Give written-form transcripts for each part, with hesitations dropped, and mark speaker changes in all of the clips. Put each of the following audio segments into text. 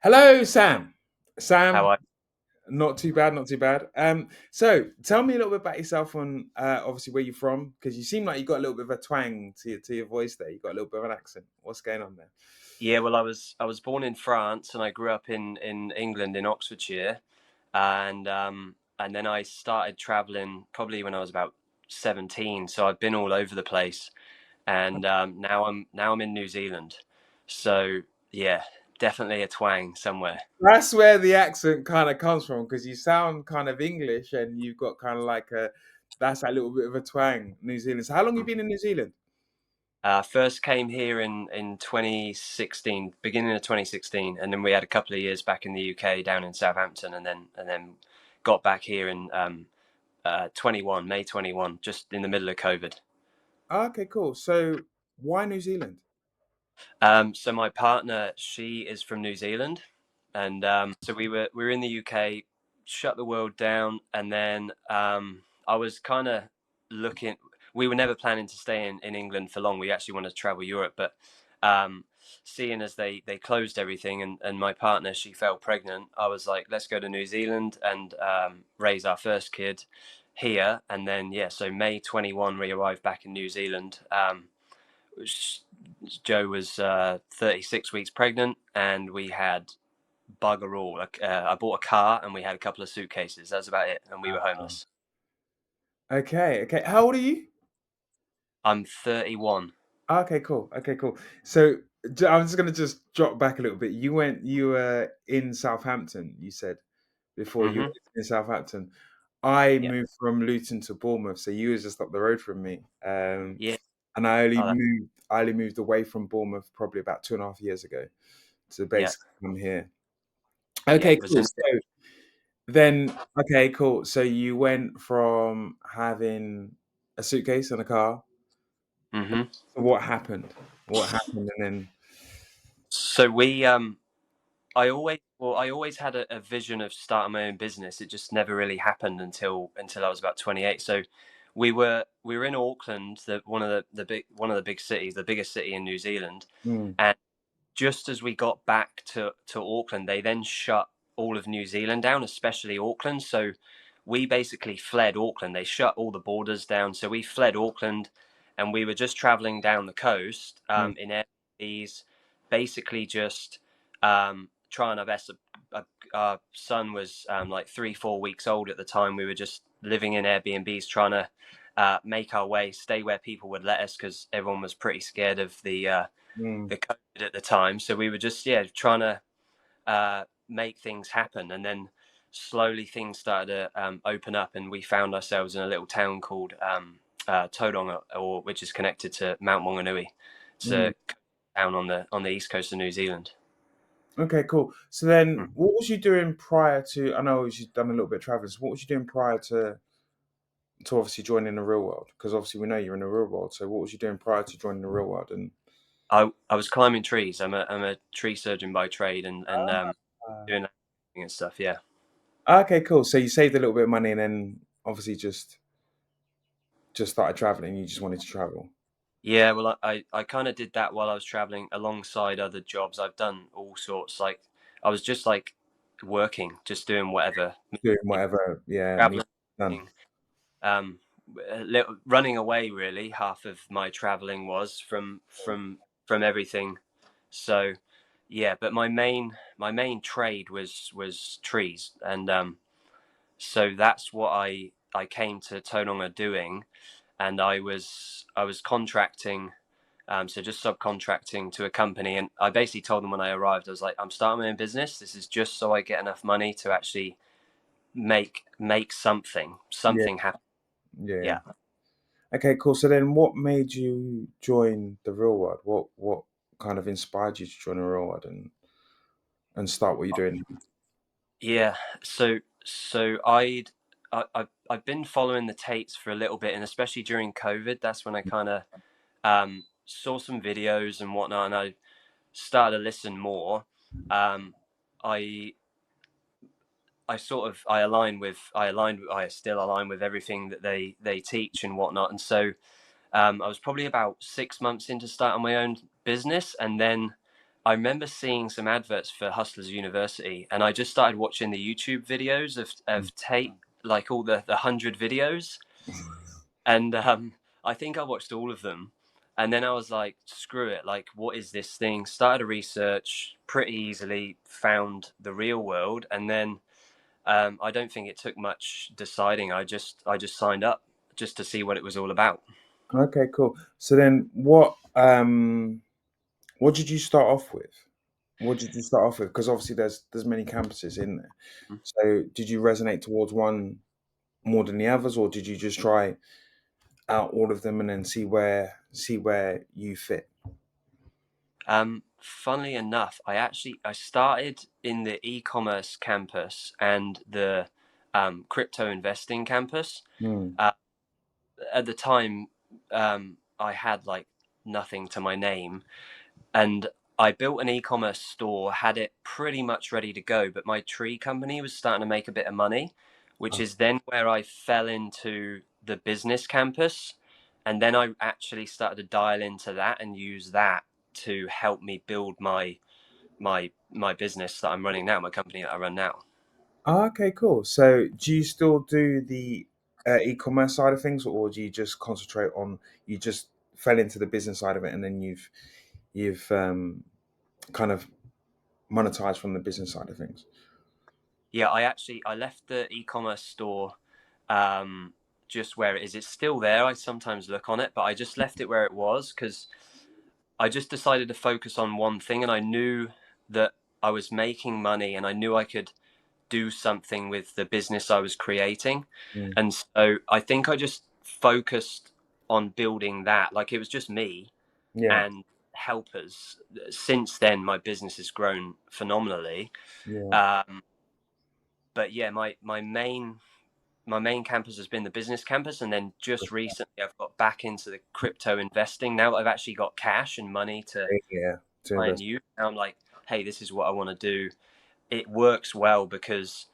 Speaker 1: Hello, Sam.
Speaker 2: How
Speaker 1: Sam,
Speaker 2: I
Speaker 1: not too bad, not too bad. So tell me a little bit about yourself on obviously where you're from, because you seem like you got a little bit of a twang to your voice there. You got a little bit of an accent. What's going on there?
Speaker 2: yeah, well, I was born in France and I grew up in England in Oxfordshire, and then I started traveling probably when I was about 17. So I've been all over the place, and now I'm in New Zealand. So yeah, definitely a twang somewhere.
Speaker 1: That's where the accent kind of comes from, because you sound kind of English and you've got kind of like that's a little bit of a twang, New Zealand. So how long have you been in New Zealand?
Speaker 2: First came here in 2016, beginning of 2016, and then we had a couple of years back in the UK down in Southampton, and then got back here in 21, May 21, just in the middle of COVID.
Speaker 1: Okay, cool. So why New Zealand?
Speaker 2: So my partner, she is from New Zealand, and so we were in the UK, shut the world down, and then I was kind of looking. We were never planning to stay in England for long. We actually wanted to travel Europe, but um, seeing as they closed everything, and my partner, she fell pregnant, I was like, let's go to New Zealand and raise our first kid here, and then yeah, so May 21 we arrived back in New Zealand. Joe was 36 weeks pregnant, and we had bugger all. Like, I bought a car, and we had a couple of suitcases. That's about it, and we were
Speaker 1: Oh.
Speaker 2: homeless.
Speaker 1: Okay, okay. How old are you?
Speaker 2: I'm 31.
Speaker 1: Okay, cool. Okay, cool. So I'm just gonna just drop back a little bit. You were in Southampton, you said before you
Speaker 2: Hmm.
Speaker 1: were in Southampton. I
Speaker 2: Yeah,
Speaker 1: moved from Luton to Bournemouth, so you was just up the road from me.
Speaker 2: yeah.
Speaker 1: And
Speaker 2: Oh,
Speaker 1: I only moved away from Bournemouth probably about 2.5 years ago to
Speaker 2: yeah,
Speaker 1: basically come here.
Speaker 2: yeah.
Speaker 1: Okay,
Speaker 2: It was
Speaker 1: cool.
Speaker 2: in.
Speaker 1: So then, okay, cool. So you went from having a suitcase and a car.
Speaker 2: Hmm.
Speaker 1: So what happened? What happened? And then,
Speaker 2: So I always had a vision of starting my own business. It just never really happened until I was about 28. So we were in Auckland, one of the big cities, the biggest city in New Zealand,
Speaker 1: mm,
Speaker 2: and just as we got back to Auckland, they then shut all of New Zealand down, especially Auckland. So we basically fled Auckland. They shut all the borders down. So we fled Auckland, and we were just traveling down the coast
Speaker 1: mm,
Speaker 2: in Airbnbs, basically just trying our best. Our son was like 3, 4 weeks old at the time. We were just living in Airbnbs, trying to make our way, stay where people would let us, because everyone was pretty scared of
Speaker 1: mm.
Speaker 2: the COVID at the time. So we were just trying to make things happen, and then slowly things started to open up, and we found ourselves in a little town called Tauranga, or which is connected to Mount Maunganui. It's
Speaker 1: Mm.
Speaker 2: a town on the east coast of New Zealand.
Speaker 1: Okay, cool. So then,
Speaker 2: Mm.
Speaker 1: what was you doing prior to? I know you've done a little bit of traveling. So what was you doing prior to obviously joining the real world? Because obviously we know you're in the real world. So what was you doing prior to joining the real world? And
Speaker 2: I was climbing trees. I'm a tree surgeon by trade, and
Speaker 1: uh,
Speaker 2: doing that and stuff. Yeah.
Speaker 1: okay, cool. So you saved a little bit of money, and then obviously just started traveling. You just wanted to travel,
Speaker 2: Yeah, well, I kind of did that while I was traveling alongside other jobs. I've done all sorts. Like, I was just like working, just doing whatever,
Speaker 1: doing whatever. Yeah, needs
Speaker 2: traveling,
Speaker 1: done.
Speaker 2: um, running away. Really, half of my traveling was from everything. So, yeah, but my main trade was trees, and so that's what I came to Tauranga doing, and I was contracting, so just subcontracting to a company, and I basically told them when I arrived, I was like, I'm starting my own business. This is just so I get enough money to actually make something
Speaker 1: Yeah,
Speaker 2: something happen.
Speaker 1: yeah.
Speaker 2: Yeah.
Speaker 1: Okay, cool. So then, what made you join the real world? What kind of inspired you to join the real world and start what you're doing?
Speaker 2: Yeah. So I've been following the Tates for a little bit, and especially during COVID, that's when I kind of saw some videos and whatnot, and I started to listen more. Um, I I sort of I still align with everything that they teach and whatnot, and so I was probably about 6 months into starting my own business, and then I remember seeing some adverts for Hustlers University, and I just started watching the YouTube videos
Speaker 1: Mm.
Speaker 2: of Tate, like all the 100 videos, and I think I watched all of them, and then I was like, screw it, like what is this thing? Started a research, pretty easily found the real world, and then I don't think it took much deciding. I just signed up just to see what it was all about.
Speaker 1: Okay, cool. So then, what did you start off with? What did you start off with? Because obviously there's many campuses in there. So did you resonate towards one more than the others, or did you just try out all of them and then see where you fit?
Speaker 2: Funnily enough, I started in the e-commerce campus and the crypto investing campus.
Speaker 1: Mm.
Speaker 2: Uh, at the time, I had like nothing to my name, and I built an e-commerce store, had it pretty much ready to go, but my tree company was starting to make a bit of money, which
Speaker 1: Oh,
Speaker 2: is then where I fell into the business campus, and then I actually started to dial into that and use that to help me build my business that I'm running now, my company that I run now.
Speaker 1: okay, cool. So do you still do the e-commerce side of things, or do you just concentrate on you just fell into the business side of it and then you've kind of monetized from the business side of things?
Speaker 2: Yeah, I left the e-commerce store um, just where it is. It's still there. I sometimes look on it, but I just left it where it was because I just decided to focus on one thing, and I knew that I was making money, and I knew I could do something with the business I was creating.
Speaker 1: Mm.
Speaker 2: And so I think I just focused on building that. Like it was just me
Speaker 1: Yeah,
Speaker 2: and helpers. Since then, my business has grown phenomenally.
Speaker 1: yeah.
Speaker 2: Um, but yeah, my main campus has been the business campus, and then just recently I've got back into the crypto investing. Now that I've actually got cash and money to
Speaker 1: Yeah, to
Speaker 2: try and
Speaker 1: invest.
Speaker 2: use, now I'm like, hey, this is what I want to do. It works well because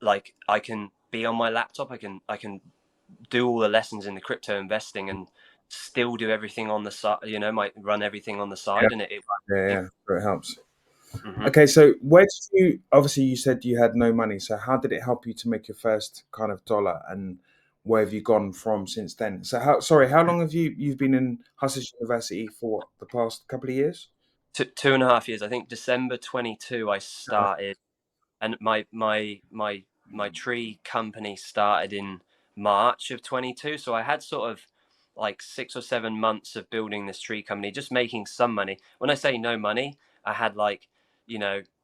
Speaker 2: like I can be on my laptop, I can do all the lessons in the crypto investing and still do everything on the side. Might run everything on the
Speaker 1: Yeah,
Speaker 2: side, and
Speaker 1: yeah,
Speaker 2: it
Speaker 1: yeah. So it helps.
Speaker 2: Mhm.
Speaker 1: Okay, so where did you obviously you said you had no money, so how did it help you to make your first kind of dollar, and where have you gone from since then? So how long have you've been in Hustlers University for the past couple of years?
Speaker 2: 2.5 years. I think December 22 I started, and my tree company started in March of 22. So I had sort of like 6 or 7 months of building this tree company, just making some money. When I say no money, I had like,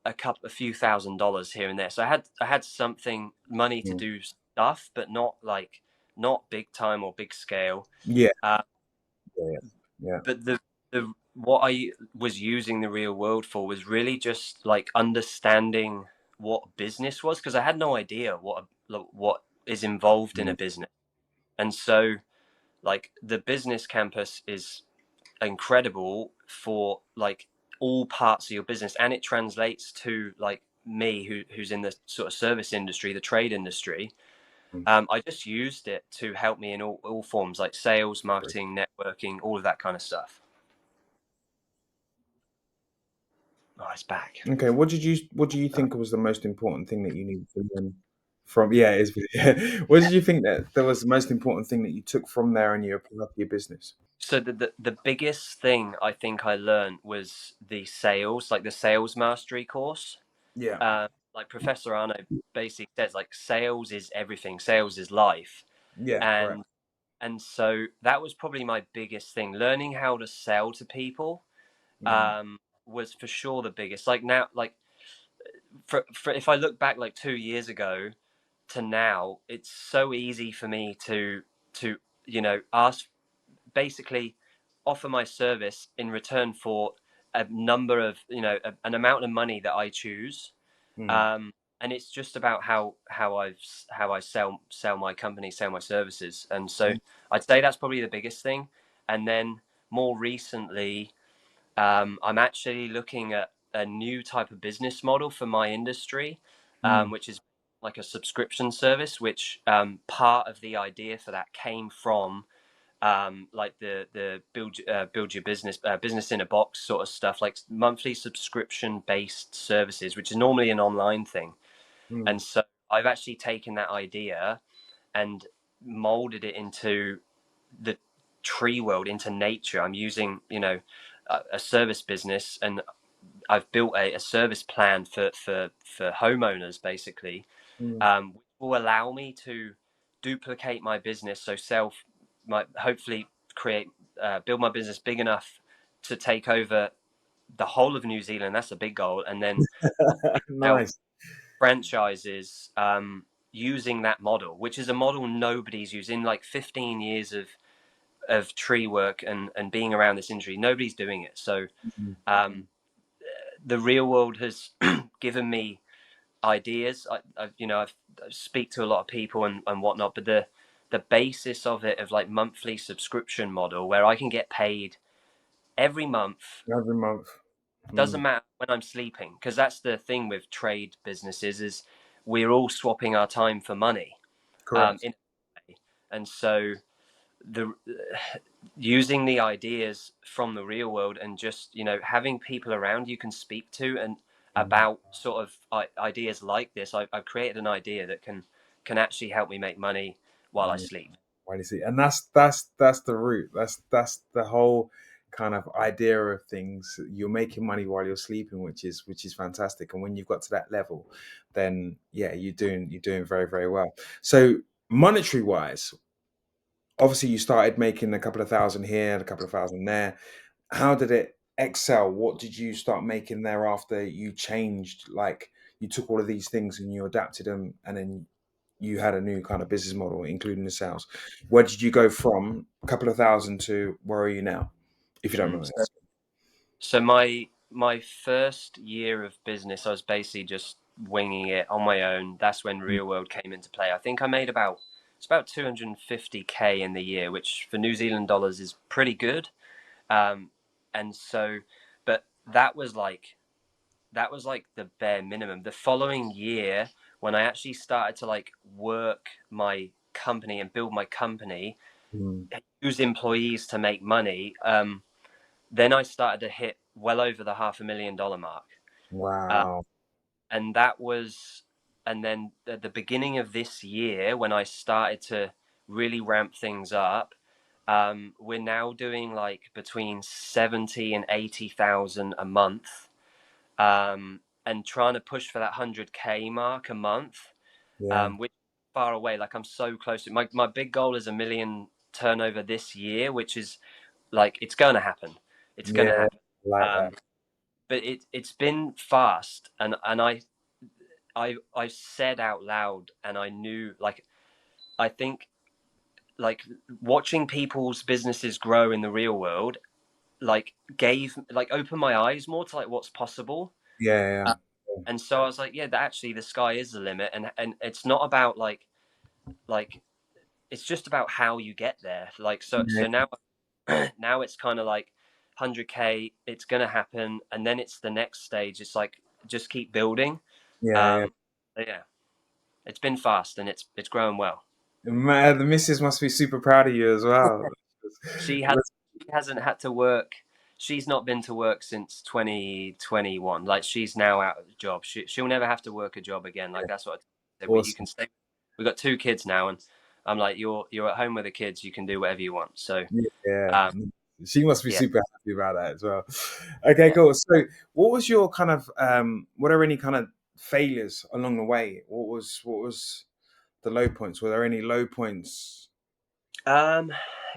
Speaker 2: a few $1,000s here and there. So I had something money to
Speaker 1: Mm.
Speaker 2: do stuff, but not big time or big scale.
Speaker 1: Yeah,
Speaker 2: Uh,
Speaker 1: yeah, yeah.
Speaker 2: but the what I was using the real world for was really just like understanding what business was, because I had no idea what is involved in
Speaker 1: Mm,
Speaker 2: a business. And so like the business campus is incredible for like all parts of your business, and it translates to like me who's in the sort of service industry, the trade industry.
Speaker 1: mm.
Speaker 2: I just used it to help me in all forms, like sales, marketing, networking, all of that kind of stuff. Oh, it's back.
Speaker 1: Okay, what do you think was the most important thing that you needed to learn from? Yeah, it is. Yeah. What did you think that was the most important thing that you took from there and you applied to your business?
Speaker 2: So the biggest thing I think I learned was the sales, like the sales mastery course.
Speaker 1: Yeah,
Speaker 2: Like Professor Arno basically says, like sales is everything, sales is life,
Speaker 1: yeah, correct.
Speaker 2: and so that was probably my biggest thing. Learning how to sell to people
Speaker 1: Mm,
Speaker 2: was for sure the biggest. Like now, like for if I look back like 2 years ago to now, it's so easy for me to ask, basically offer my service in return for a number of an amount of money that I choose.
Speaker 1: mm,
Speaker 2: And it's just about how I sell my company, sell my services. And so
Speaker 1: mm,
Speaker 2: I'd say that's probably the biggest thing. And then more recently, I'm actually looking at a new type of business model for my industry,
Speaker 1: mm,
Speaker 2: which is like a subscription service, which part of the idea for that came from like the build your business in a box sort of stuff, like monthly subscription based services, which is normally an online thing.
Speaker 1: Mm.
Speaker 2: And so I've actually taken that idea and molded it into the tree world, into nature. I'm using, a service business, and I've built a service plan for homeowners, basically,
Speaker 1: Mm.
Speaker 2: which will allow me to duplicate my business. So hopefully create, build my business big enough to take over the whole of New Zealand. That's a big goal. And then out
Speaker 1: Nice.
Speaker 2: franchises, using that model, which is a model nobody's using. Like 15 years of tree work and being around this industry, nobody's doing it. So
Speaker 1: Mm.
Speaker 2: um, the real world has given me ideas. I speak to a lot of people and whatnot, but the basis of it, of like monthly subscription model where I can get paid every month,
Speaker 1: Every month.
Speaker 2: doesn't
Speaker 1: Mm.
Speaker 2: matter when I'm sleeping, because that's the thing with trade businesses, is we're all swapping our time for money.
Speaker 1: Correct.
Speaker 2: In And so the using the ideas from the real world, and just having people around you can speak to, and
Speaker 1: Mm.
Speaker 2: about sort of ideas like this, I've created an idea that can actually help me make money while I
Speaker 1: Yeah.
Speaker 2: sleep.
Speaker 1: Why do you see? And that's the root. That's the whole kind of idea of things. You're making money while you're sleeping, which is fantastic. And when you've got to that level, then yeah, you're doing very, very well. So monetary wise, obviously you started making a couple of thousand here, a couple of thousand there. How did it excel? What did you start making thereafter? You changed, like you took all of these things and you adapted them, and then you had a new kind of business model, including the sales. Where did you go from a couple of thousand to where are you now? If you don't mind
Speaker 2: Mm.
Speaker 1: me
Speaker 2: So my first year of business, I was basically just winging it on my own. That's when
Speaker 1: asking.
Speaker 2: real world came into play. I think I made about 250K in the year, which for New Zealand dollars is pretty good. Um, and so, but that was like the bare minimum. The following year, when I actually started to like work my company and build my company,
Speaker 1: Mm.
Speaker 2: use employees to make money, then I started to hit well over the $500,000 mark. Uh,
Speaker 1: Wow.
Speaker 2: and that was, and then at the beginning of this year, when I started to really ramp things up, we're now doing like between 70 and 80,000 a month, and trying to push for that 100K mark a month,
Speaker 1: Yeah.
Speaker 2: which is far away. Like I'm so close. My big goal is 1 million turnover this year, which is like it's going to happen. It's going
Speaker 1: Yeah.
Speaker 2: to happen.
Speaker 1: Like that.
Speaker 2: Um, but it's been fast, and I said out loud, and I knew, like, I think, like, watching people's businesses grow in the real world, like, opened my eyes more to like what's possible.
Speaker 1: Yeah.
Speaker 2: uh, and so I was like, yeah, that actually the sky is the limit, and it's not about like it's just about how you get there. Like,
Speaker 1: Yeah.
Speaker 2: so now now it's kind of like 100K, it's gonna happen, and then it's the next stage. It's like just keep building.
Speaker 1: Yeah.
Speaker 2: um yeah, it's been fast, and it's growing well.
Speaker 1: Man, the missus must be super proud of you as well.
Speaker 2: She has she hasn't had to work. She's not been to work since 2021. Like, she's now out of the job. She'll never have to work a job again. Like, that's what I said. You can
Speaker 1: Awesome.
Speaker 2: stay. We've got two kids now, and I'm like, you're at home with the kids. You can do whatever you want. So
Speaker 1: Yeah.
Speaker 2: um,
Speaker 1: She must be
Speaker 2: yeah,
Speaker 1: super happy about that as well. Okay,
Speaker 2: yeah.
Speaker 1: cool. So what was your kind of were there any kind of failures along the way? What was the low points? Were there any low points?
Speaker 2: Um,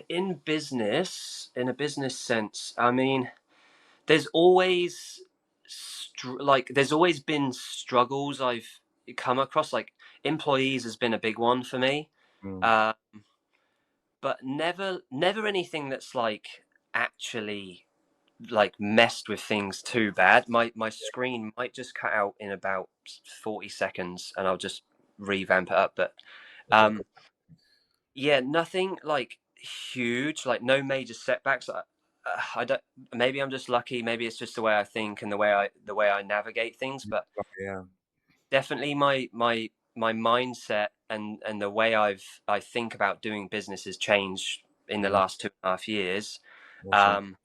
Speaker 2: in a business sense, I mean, there's always there's always been struggles I've come across. Like, employees has been a big one for me,
Speaker 1: Mm.
Speaker 2: uh, but never anything that's like actually like messed with things too bad. My screen might just cut out in about 40 seconds, and I'll just revamp it up. But
Speaker 1: Okay,
Speaker 2: um,
Speaker 1: cool.
Speaker 2: yeah, nothing like huge, like no major setbacks. I don't. Maybe I'm just lucky. Maybe it's just the way I think and the way I navigate things. But
Speaker 1: Yeah.
Speaker 2: definitely my mindset and the way I think about doing business has changed in the
Speaker 1: Yeah.
Speaker 2: last 2.5 years.
Speaker 1: Awesome.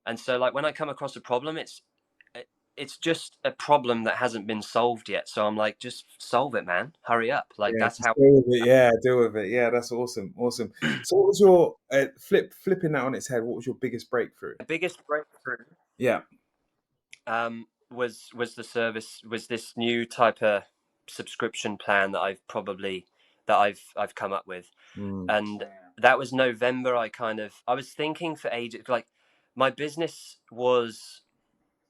Speaker 2: And so like when I come across a problem, it's just a problem that hasn't been solved yet. So I'm like, just solve it, man. Hurry up. Like
Speaker 1: Yeah,
Speaker 2: that's
Speaker 1: just
Speaker 2: how.
Speaker 1: deal with it. Yeah, deal with it. Yeah, that's awesome. Awesome. So, what was your flipping that on its head? What was your biggest breakthrough?
Speaker 2: The biggest breakthrough
Speaker 1: Yeah.
Speaker 2: was this new type of subscription plan that I've come up with.
Speaker 1: Mm.
Speaker 2: And that was November. I was thinking for ages, like my business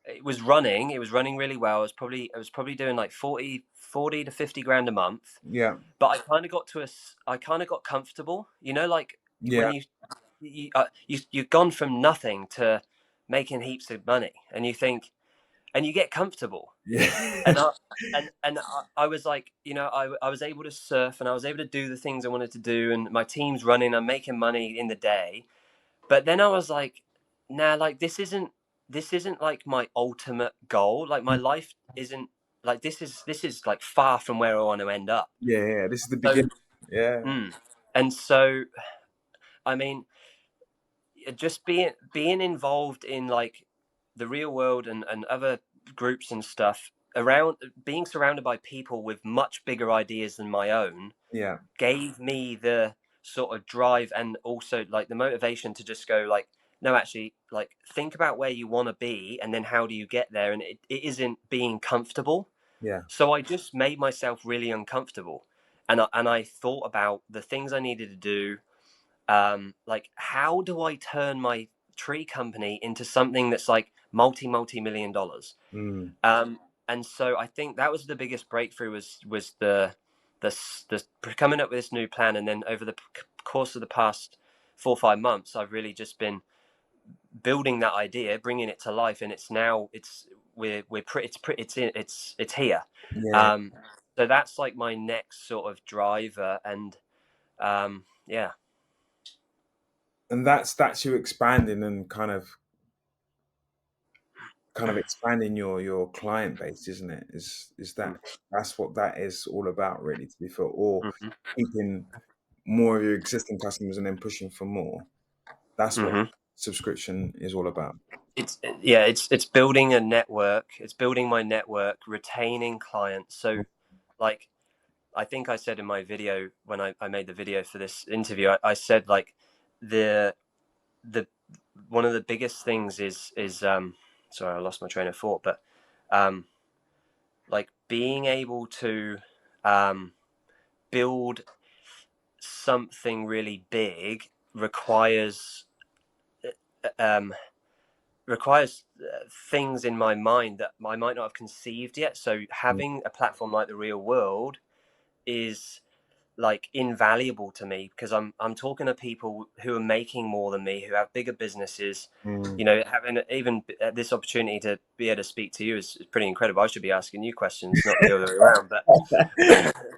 Speaker 2: it was running really well. I was probably doing like 40 to 50 grand a month.
Speaker 1: Yeah.
Speaker 2: But I kind of got comfortable, like when
Speaker 1: Yeah.
Speaker 2: you've gone from nothing to making heaps of money, and you think, and you get comfortable.
Speaker 1: Yeah.
Speaker 2: And I was like, I was able to surf, and I was able to do the things I wanted to do, and my team's running, I'm making money in the day. But then I was like, nah, like this isn't like my ultimate goal. Like my life isn't like this is like far from where I want to end up.
Speaker 1: Yeah. Yeah. This is the
Speaker 2: So,
Speaker 1: beginning. Yeah.
Speaker 2: and so, I mean, just being involved in like the real world and other groups and stuff around, being surrounded by people with much bigger ideas than my own,
Speaker 1: Yeah.
Speaker 2: gave me the sort of drive and also like the motivation to just go like, no, actually, like think about where you want to be and then how do you get there, and it isn't being comfortable.
Speaker 1: Yeah.
Speaker 2: So I just made myself really uncomfortable, and I thought about the things I needed to do. Like how do I turn my tree company into something that's like multi-million dollars?
Speaker 1: Mm.
Speaker 2: um, and so I think that was the biggest breakthrough, was the coming up with this new plan. And then over the course of the past 4 or 5 months, I've really just been building that idea, bringing it to life, and it's here.
Speaker 1: Yeah.
Speaker 2: um, so that's like my next sort of driver. And yeah.
Speaker 1: And that's you expanding and kind of expanding your client base, isn't it? Is that that's what that is all about, really, to be fair, or
Speaker 2: Hmm.
Speaker 1: keeping more of your existing customers and then pushing for more. That's what
Speaker 2: Hmm.
Speaker 1: subscription is all about.
Speaker 2: It's building a network. It's building my network, retaining clients. So like I think I said in my video, when I made the video for this interview, I said like the one of the biggest things is sorry, I lost my train of thought. But um like being able to um build something really big requires um things in my mind that I might not have conceived yet. So
Speaker 1: Mm.
Speaker 2: having a platform like the real world is like invaluable to me, because I'm talking to people who are making more than me, who have bigger businesses.
Speaker 1: Mm.
Speaker 2: Having even this opportunity to be able to speak to you is pretty incredible. I should be asking you questions, not the other way around. But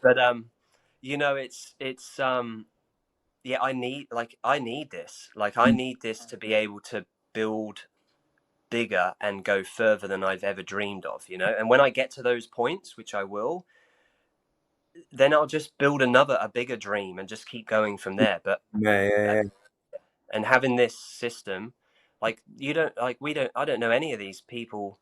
Speaker 2: but it's yeah, I need this. Like I need this to be able to build bigger and go further than I've ever dreamed of. And when I get to those points, which I will, then I'll just build a bigger dream and just keep going from there. But
Speaker 1: Yeah,
Speaker 2: uh,
Speaker 1: yeah, yeah.
Speaker 2: and having this system, like you don't like we don't I don't know any of these people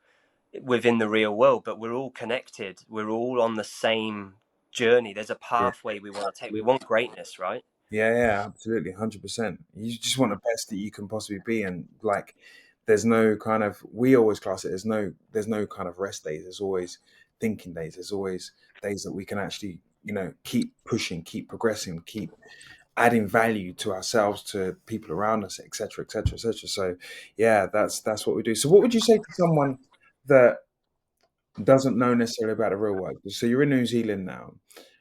Speaker 2: within the real world, but we're all connected. We're all on the same journey. There's a
Speaker 1: Yeah.
Speaker 2: pathway we want to take. We want greatness, right?
Speaker 1: Yeah, yeah, absolutely, 100%. You just want the best that you can possibly be, and like, there's no kind of we always class it. There's no kind of rest days. There's always thinking days. There's always days that we can actually, keep pushing, keep progressing, keep adding value to ourselves, to people around us, etc., etc., etc. So, yeah, that's what we do. So, what would you say to someone that doesn't know necessarily about the real world? So, you're in New Zealand now.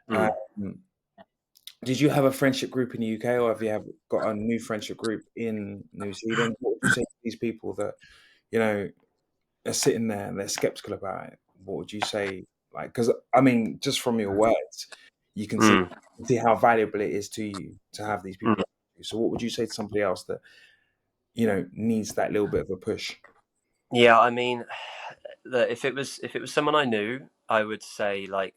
Speaker 2: Mm.
Speaker 1: Um, did you have a friendship group in the UK, or have got a new friendship group in New Zealand? What would you say to these people that you know are sitting there and they're skeptical about it? What would you say? Like, because I mean, just from your words, you can see
Speaker 2: Mm.
Speaker 1: see how valuable it is to you to have these
Speaker 2: Mm.
Speaker 1: people. So, what would you say to somebody else that needs that little bit of a push?
Speaker 2: Yeah, I mean, if it was someone I knew, I would say like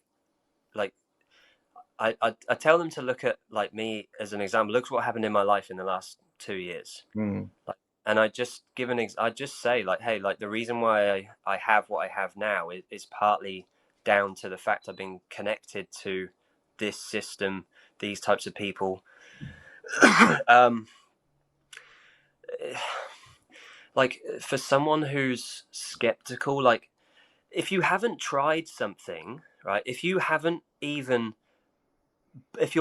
Speaker 2: I tell them to look at like me as an example. Look at what happened in my life in the last 2 years.
Speaker 1: Mm.
Speaker 2: Like, and I just give I just say like, hey, like the reason why I have what I have now is partly down to the fact I've been connected to this system, these types of people. um, like for someone who's skeptical, like if you haven't tried something, right? If you're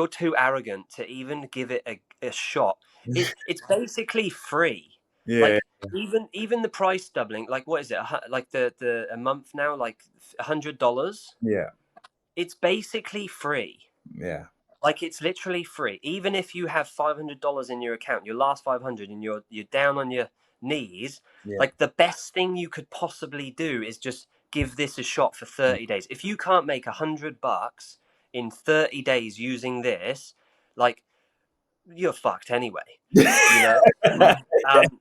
Speaker 2: too arrogant to even give it a shot, it's basically free.
Speaker 1: Yeah,
Speaker 2: Like even the price doubling, like what is it? Like the a month now, like $100.
Speaker 1: yeah,
Speaker 2: It's basically free.
Speaker 1: yeah,
Speaker 2: Like it's literally free. Even if you have $500 in your account, your last 500, and you're down on your knees,
Speaker 1: yeah.
Speaker 2: like the best thing you could possibly do is just give this a shot for 30 days. If you can't make $100 in 30 days using this, like you're fucked anyway, you know? um,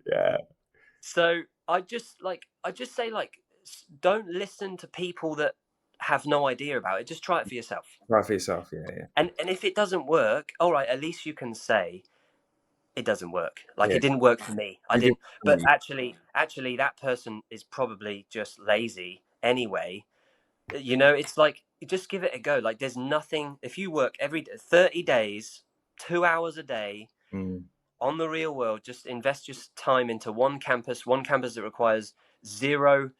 Speaker 1: Yeah.
Speaker 2: so I just say like don't listen to people that have no idea about it. Just try it for yourself.
Speaker 1: Try for yourself. Yeah, yeah,
Speaker 2: And if it doesn't work, all right, at least you can say it doesn't work. Like
Speaker 1: yeah.
Speaker 2: it didn't work for me. I
Speaker 1: You did.
Speaker 2: didn't. But actually, that person is probably just lazy anyway. You know, it's like just give it a go. Like there's nothing. If you work 30 days, 2 hours a day
Speaker 1: Mm.
Speaker 2: on the real world, just invest your time into one campus that requires zero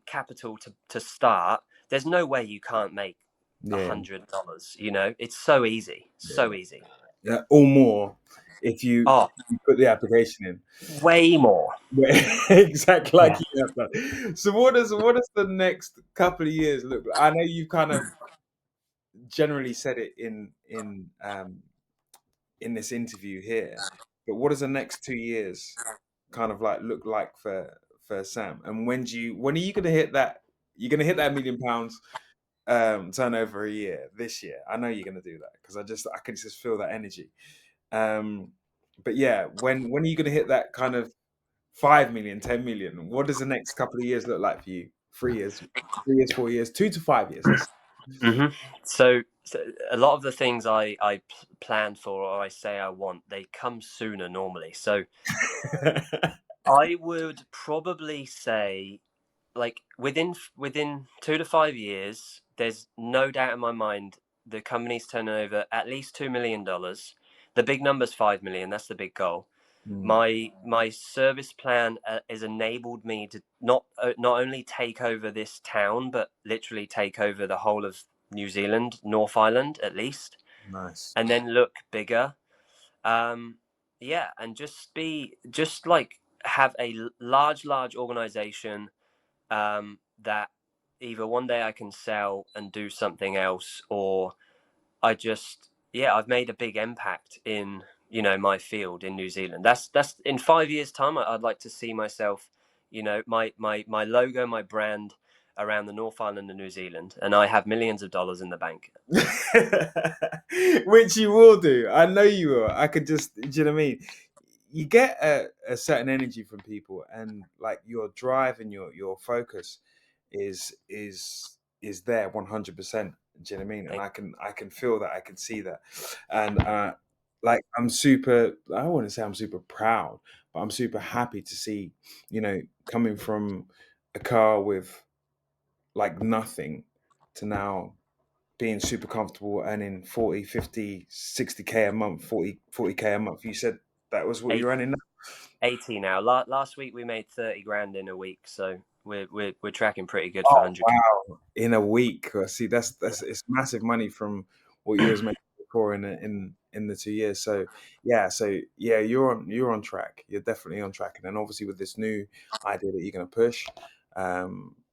Speaker 2: capital to start. There's no way you can't make
Speaker 1: Yeah,
Speaker 2: $100. You know, it's so easy, so
Speaker 1: yeah,
Speaker 2: easy.
Speaker 1: yeah. Or more if
Speaker 2: Oh,
Speaker 1: you put the application in.
Speaker 2: way more.
Speaker 1: Yeah, exactly like
Speaker 2: Yeah.
Speaker 1: you have done. So what does the next couple of years look like? I know you've kind of generally said it in this interview here, but what does the next 2 years kind of like look like for Sam? And when are you gonna hit that? You're gonna hit that £1 million turnover a year this year. I know you're gonna do that because I can just feel that energy. Um, but yeah, when are you gonna hit that kind of 5 million, 10 million? What does the next couple of years look like for you? 3 years, 3 years, 4 years, 2 to 5 years. Let's.
Speaker 2: Hmm. So a lot of the things I plan for or I say I want, they come sooner normally. So I would probably say like within 2 to 5 years, there's no doubt in my mind the company's turning over at least $2 million. The big number's 5 million. That's the big goal.
Speaker 1: Mm,
Speaker 2: My service plan has enabled me to not only take over this town, but literally take over the whole of New Zealand, North Island at least,
Speaker 1: nice.
Speaker 2: and then look bigger. Yeah, and just like have a large organization that either one day I can sell and do something else, or I've made a big impact in my field in New Zealand. That's in 5 years' time. I'd like to see myself, my logo, my brand around the North Island of New Zealand, and I have millions of dollars in the bank.
Speaker 1: Which you will do. I know you will. I could just, do you know what I mean? You get a certain energy from people, and like your drive and your focus is there 100%. Do you know what I mean? And
Speaker 2: Thank
Speaker 1: I can feel that. I can see that, and like I'm super. I don't want to say I'm super proud, but I'm super happy to see, coming from a car with like nothing to now being super comfortable earning 40, 50, 60K a month, 40K a month. You said that was what
Speaker 2: you.
Speaker 1: you're earning now?
Speaker 2: 80 now. Last week we made 30 grand in a week, so we're tracking pretty good for
Speaker 1: Oh
Speaker 2: 100K.
Speaker 1: wow! In a week. See, that's it's massive money from what you was making before in the 2 years. So yeah, you're on track. You're definitely on track. And then obviously with this new idea that you're gonna push,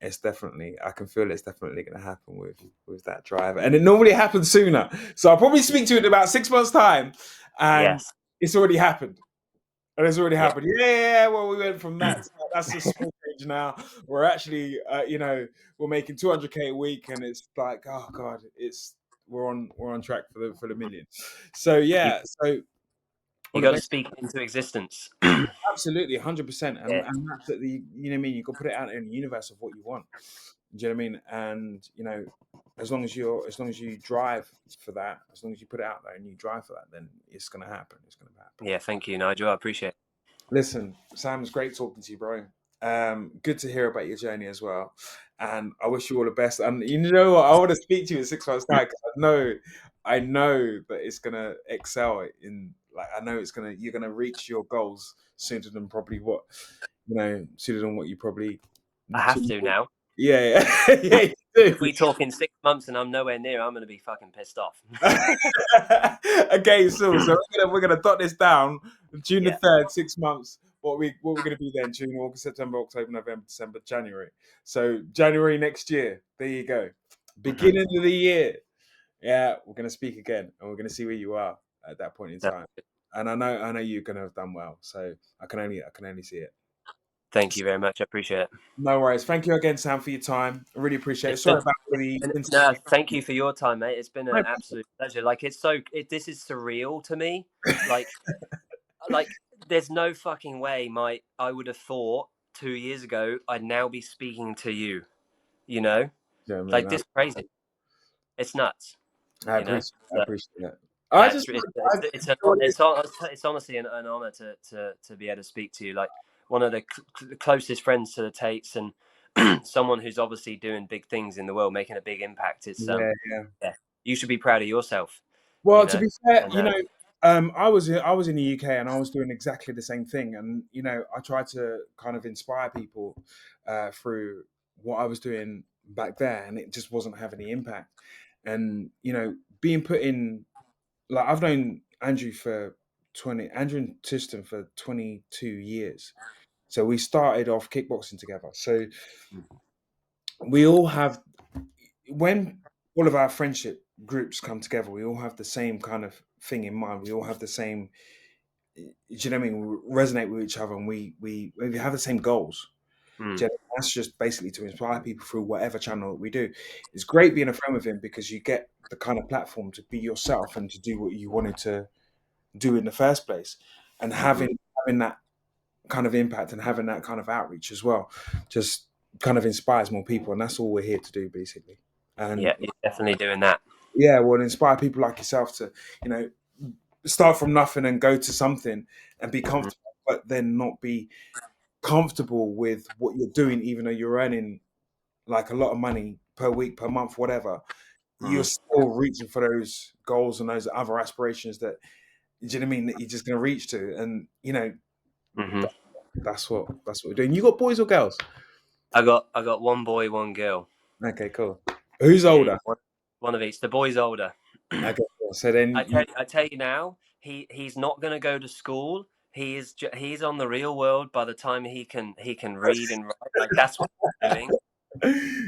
Speaker 1: it's definitely I can feel it's definitely gonna happen with that drive. And it normally happens sooner. So I'll probably speak to you in about 6 months' time, and
Speaker 2: Yes.
Speaker 1: it's already happened. And it's already
Speaker 2: Yeah.
Speaker 1: happened. Yeah, well, we went from that. That's a small change now. We're actually, we're making 200K a week, and it's like, oh god, we're on track for the million. So
Speaker 2: You
Speaker 1: yeah, so
Speaker 2: you
Speaker 1: well, the
Speaker 2: got to
Speaker 1: next
Speaker 2: speak into existence.
Speaker 1: absolutely 100%, and
Speaker 2: Yeah.
Speaker 1: absolutely, you know what I mean. You got to put it out in the universe of what you want. Do you know what I mean? And as long as you drive for that, as long as you put it out there and you drive for that, then it's gonna happen. It's gonna happen.
Speaker 2: Yeah, thank you, Nigel. I appreciate it.
Speaker 1: Listen, Sam, it's great talking to you, bro. Good to hear about your journey as well, and I wish you all the best. And you know what? I want to speak to you in 6 months' time because I know that it's gonna excel in. Like, I know you're gonna reach your goals sooner than probably sooner than what you probably.
Speaker 2: I have to now.
Speaker 1: Yeah, yeah, yeah, you do.
Speaker 2: If we talk in 6 months and I'm nowhere near, I'm going to be fucking pissed off.
Speaker 1: Okay, so we're gonna dot this down. June the
Speaker 2: Yeah.
Speaker 1: 3rd, 6 months. What we're gonna be then? June, August, September, October, November, December, January. So January next year. There you go.
Speaker 2: Hmm.
Speaker 1: Beginning of the year. Yeah, we're gonna speak again, and we're gonna see where you are at that point in time. And I know you're gonna have done well. So I can only see it.
Speaker 2: Thank you very much. I appreciate it.
Speaker 1: No worries. Thank you again, Sam, for your time. I really appreciate it.
Speaker 2: It's
Speaker 1: Sorry
Speaker 2: been,
Speaker 1: about the
Speaker 2: no, thank you for your time, mate. It's been an
Speaker 1: no
Speaker 2: absolute pleasure. Like, this is surreal to me. Like, like there's no fucking way I would have thought 2 years ago I'd now be speaking to you, you know?
Speaker 1: yeah, man.
Speaker 2: Like, this crazy. It's nuts,
Speaker 1: I
Speaker 2: you know?
Speaker 1: appreciate I
Speaker 2: So,
Speaker 1: appreciate that. I
Speaker 2: yeah,
Speaker 1: just
Speaker 2: it's honestly an honor to be able to speak to you. Like, one of the closest friends to the Tates, and someone who's obviously doing big things in the world, making a big impact. It's
Speaker 1: yeah, yeah.
Speaker 2: yeah, you should be proud of yourself, you
Speaker 1: Well, to
Speaker 2: know.
Speaker 1: be fair,
Speaker 2: And
Speaker 1: I was in the UK and I was doing exactly the same thing, and I tried to kind of inspire people through what I was doing back there, and it just wasn't having any impact. And being put in, like, I've known Andrew and Tristan for 22 years. So we started off kickboxing together. So we all have when all of our friendship groups come together, we all have the same kind of thing in mind. We all have the same, do you know what I mean? We resonate with each other, and we have the same goals.
Speaker 2: mm,
Speaker 1: Do you know, that's just basically to inspire people through whatever channel that we do. It's great being a friend with him because you get the kind of platform to be yourself and to do what you wanted to do in the first place, and
Speaker 2: mhm.
Speaker 1: having that kind of impact and having that kind of outreach as well, just kind of inspires more people, and that's all we're here to do, basically. And
Speaker 2: Yeah, you're definitely doing that.
Speaker 1: yeah, well, inspire people like yourself to, you know, start from nothing and go to something and be
Speaker 2: Hmm.
Speaker 1: comfortable, but then not be comfortable with what you're doing, even though you're earning like a lot of money per week, per month, whatever. You're
Speaker 2: Mm,
Speaker 1: still reaching for those goals and those other aspirations that, do you know what I mean, that you're just going to reach to. And,
Speaker 2: hmm.
Speaker 1: that's what we're doing. You got boys or girls?
Speaker 2: I got one boy, one girl.
Speaker 1: Okay, cool. Who's
Speaker 2: Yeah,
Speaker 1: older?
Speaker 2: one of each. The boy's older.
Speaker 1: Okay, cool. So then
Speaker 2: I tell you now, he's not going to go to school. He's on the real world by the time he can read and write. Like, that's what he's doing.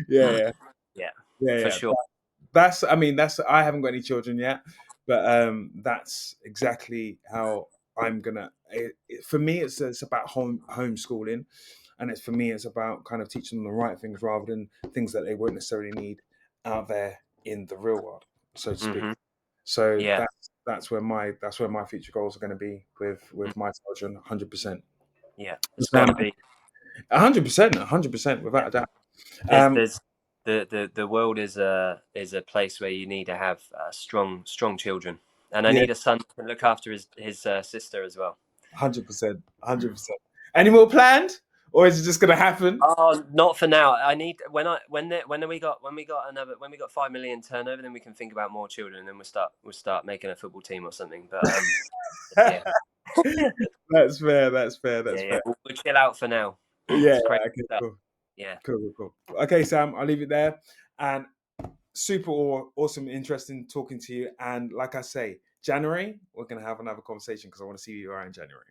Speaker 1: yeah, yeah,
Speaker 2: Yeah,
Speaker 1: yeah,
Speaker 2: for
Speaker 1: yeah.
Speaker 2: sure.
Speaker 1: That's I haven't got any children yet, but that's exactly how I'm gonna. For me, it's about homeschooling, and for me, it's about kind of teaching them the right things rather than things that they won't necessarily need out there in the real world, so to speak.
Speaker 2: Hmm.
Speaker 1: So
Speaker 2: Yeah.
Speaker 1: that's where my future goals are going to be with
Speaker 2: Mm,
Speaker 1: my children, 100%.
Speaker 2: yeah, it's got to be.
Speaker 1: 100%, 100%,
Speaker 2: Yeah.
Speaker 1: without a doubt. Um,
Speaker 2: There's the world is a place where you need to have strong children, and I
Speaker 1: yeah,
Speaker 2: need a son who can look after his sister as well.
Speaker 1: 100%, 100%. Any more planned, or is it just going to happen?
Speaker 2: Oh, not for now. I need when we got 5 million turnover, then we can think about more children, and then we'll start making a football team or something. But yeah,
Speaker 1: That's fair. That's fair.
Speaker 2: yeah,
Speaker 1: That's
Speaker 2: yeah.
Speaker 1: fair.
Speaker 2: We'll chill out for now.
Speaker 1: Yeah.
Speaker 2: It's crazy
Speaker 1: Okay.
Speaker 2: stuff.
Speaker 1: Cool.
Speaker 2: Yeah,
Speaker 1: Cool. Cool. Cool. Okay, Sam. I'll leave it there. And super awesome, interesting talking to you. And like I say, January we're gonna have another conversation because I want to see you around January.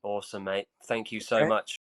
Speaker 2: awesome, mate. Thank you so
Speaker 1: Okay.
Speaker 2: much.